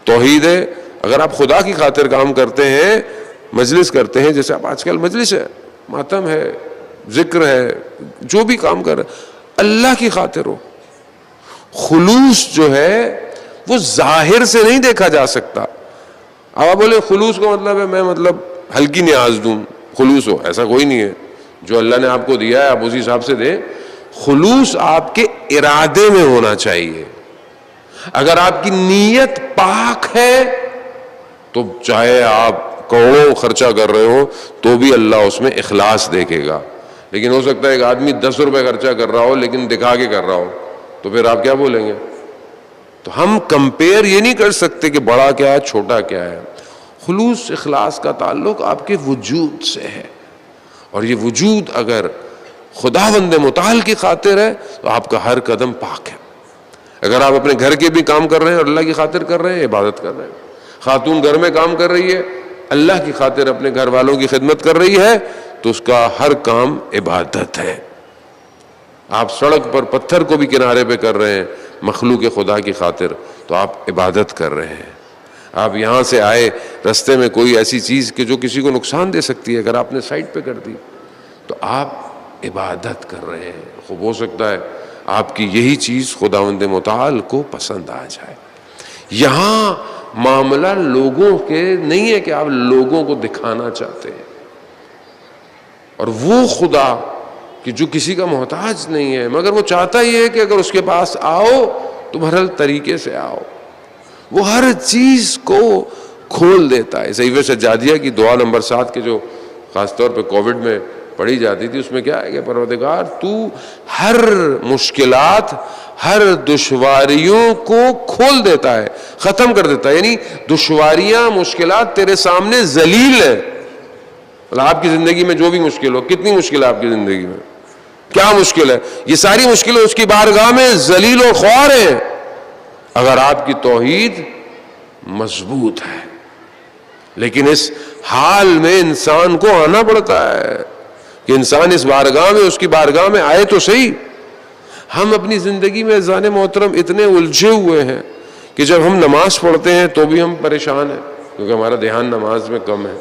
توحید ہے. اگر آپ خدا کی خاطر کام کرتے ہیں، مجلس کرتے ہیں، جیسے آپ آج کل مجلس ہے، ماتم ہے، ذکر ہے، جو بھی کام کر رہے اللہ کی خاطر ہو. خلوص جو ہے وہ ظاہر سے نہیں دیکھا جا سکتا. اب آپ بولے خلوص کا مطلب ہے میں ہلکی نیاز دوں، خلوص ہو، ایسا کوئی نہیں ہے. جو اللہ نے آپ کو دیا ہے آپ اسی حساب سے دیں. خلوص آپ کے ارادے میں ہونا چاہیے. اگر آپ کی نیت پاک ہے تو چاہے آپ کروڑوں خرچہ کر رہے ہو تو بھی اللہ اس میں اخلاص دیکھے گا. لیکن ہو سکتا ہے ایک آدمی 10 روپے خرچہ کر رہا ہو لیکن دکھا کے کر رہا ہو، تو پھر آپ کیا بولیں گے؟ تو ہم کمپیئر یہ نہیں کر سکتے کہ بڑا کیا ہے چھوٹا کیا ہے. خلوص اخلاص کا تعلق آپ کے وجود سے ہے، اور یہ وجود اگر خداوند متعال کی خاطر ہے تو آپ کا ہر قدم پاک ہے. اگر آپ اپنے گھر کے بھی کام کر رہے ہیں اور اللہ کی خاطر کر رہے ہیں، عبادت کر رہے ہیں. خاتون گھر میں کام کر رہی ہے، اللہ کی خاطر اپنے گھر والوں کی خدمت کر رہی ہے، تو اس کا ہر کام عبادت ہے. آپ سڑک پر پتھر کو بھی کنارے پہ کر رہے ہیں مخلوق خدا کی خاطر، تو آپ عبادت کر رہے ہیں. آپ یہاں سے آئے، رستے میں کوئی ایسی چیز کہ جو کسی کو نقصان دے سکتی ہے، اگر آپ نے سائڈ پہ کر دی تو آپ عبادت کر رہے ہیں. خوب ہو سکتا ہے آپ کی یہی چیز خداوند متعال کو پسند آ جائے. یہاں معاملہ لوگوں کے نہیں ہے کہ آپ لوگوں کو دکھانا چاہتے ہیں، اور وہ خدا کہ جو کسی کا محتاج نہیں ہے، مگر وہ چاہتا ہی ہے کہ اگر اس کے پاس آؤ تو بہرحال طریقے سے آؤ. وہ ہر چیز کو کھول دیتا ہے. صحیفہ سجادیہ کی دعا نمبر 7 کے جو خاص طور پہ کووڈ میں پڑھی جاتی تھی، اس میں کیا ہے کہ پروردگار تو ہر مشکلات، ہر دشواریوں کو کھول دیتا ہے، ختم کر دیتا ہے. یعنی دشواریاں، مشکلات تیرے سامنے ذلیل ہیں. آپ کی زندگی میں جو بھی مشکل ہو، کتنی مشکل ہے آپ کی زندگی میں، کیا مشکل ہے، یہ ساری مشکلیں اس کی بارگاہ میں ذلیل و خوار ہیں اگر آپ کی توحید مضبوط ہے. لیکن اس حال میں انسان کو آنا پڑتا ہے کہ انسان اس بارگاہ میں، اس کی بارگاہ میں آئے تو صحیح. ہم اپنی زندگی میں عزیزان محترم اتنے الجھے ہوئے ہیں کہ جب ہم نماز پڑھتے ہیں تو بھی ہم پریشان ہیں کیونکہ ہمارا دھیان نماز میں کم ہے،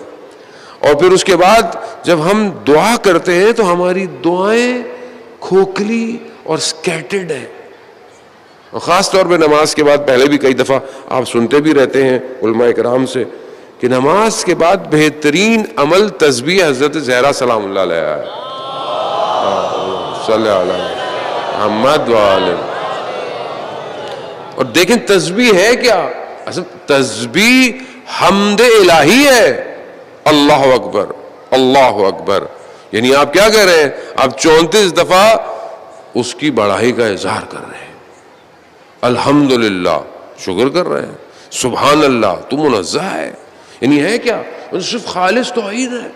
اور پھر اس کے بعد جب ہم دعا کرتے ہیں تو ہماری دعائیں کھوکھلی اور سکیٹرڈ ہیں. اور خاص طور پہ نماز کے بعد، پہلے بھی کئی دفعہ آپ سنتے بھی رہتے ہیں علماء کرام سے کہ نماز کے بعد بہترین عمل تسبیح حضرت زہرا سلام اللہ علیہا ہے. صلی اللہ علیہ محمد وآلہ. اور دیکھیں تسبیح ہے کیا؟ اصل تسبیح حمد الہی ہے. اللہ اکبر، اللہ اکبر. یعنی آپ کیا کہہ رہے ہیں؟ آپ 34 دفعہ اس کی بڑائی کا اظہار کر رہے ہیں، الحمدللہ شکر کر رہے ہیں، سبحان اللہ تو منزہ ہے. یعنی ہے کیا؟ صرف خالص توحید ہے،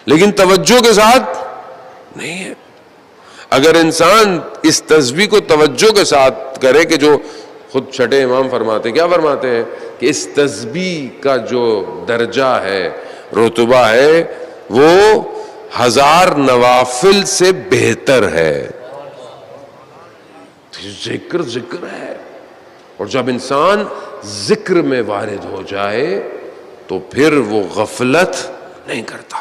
لیکن توجہ کے ساتھ نہیں ہے. اگر انسان اس تسبیح کو توجہ کے ساتھ کرے، کہ جو خود چھٹے امام فرماتے ہیں، کیا فرماتے ہیں کہ اس تسبیح کا جو درجہ ہے، رتبہ ہے، وہ 1000 نوافل سے بہتر ہے. ذکر ہے. اور جب انسان ذکر میں وارد ہو جائے تو پھر وہ غفلت نہیں کرتا.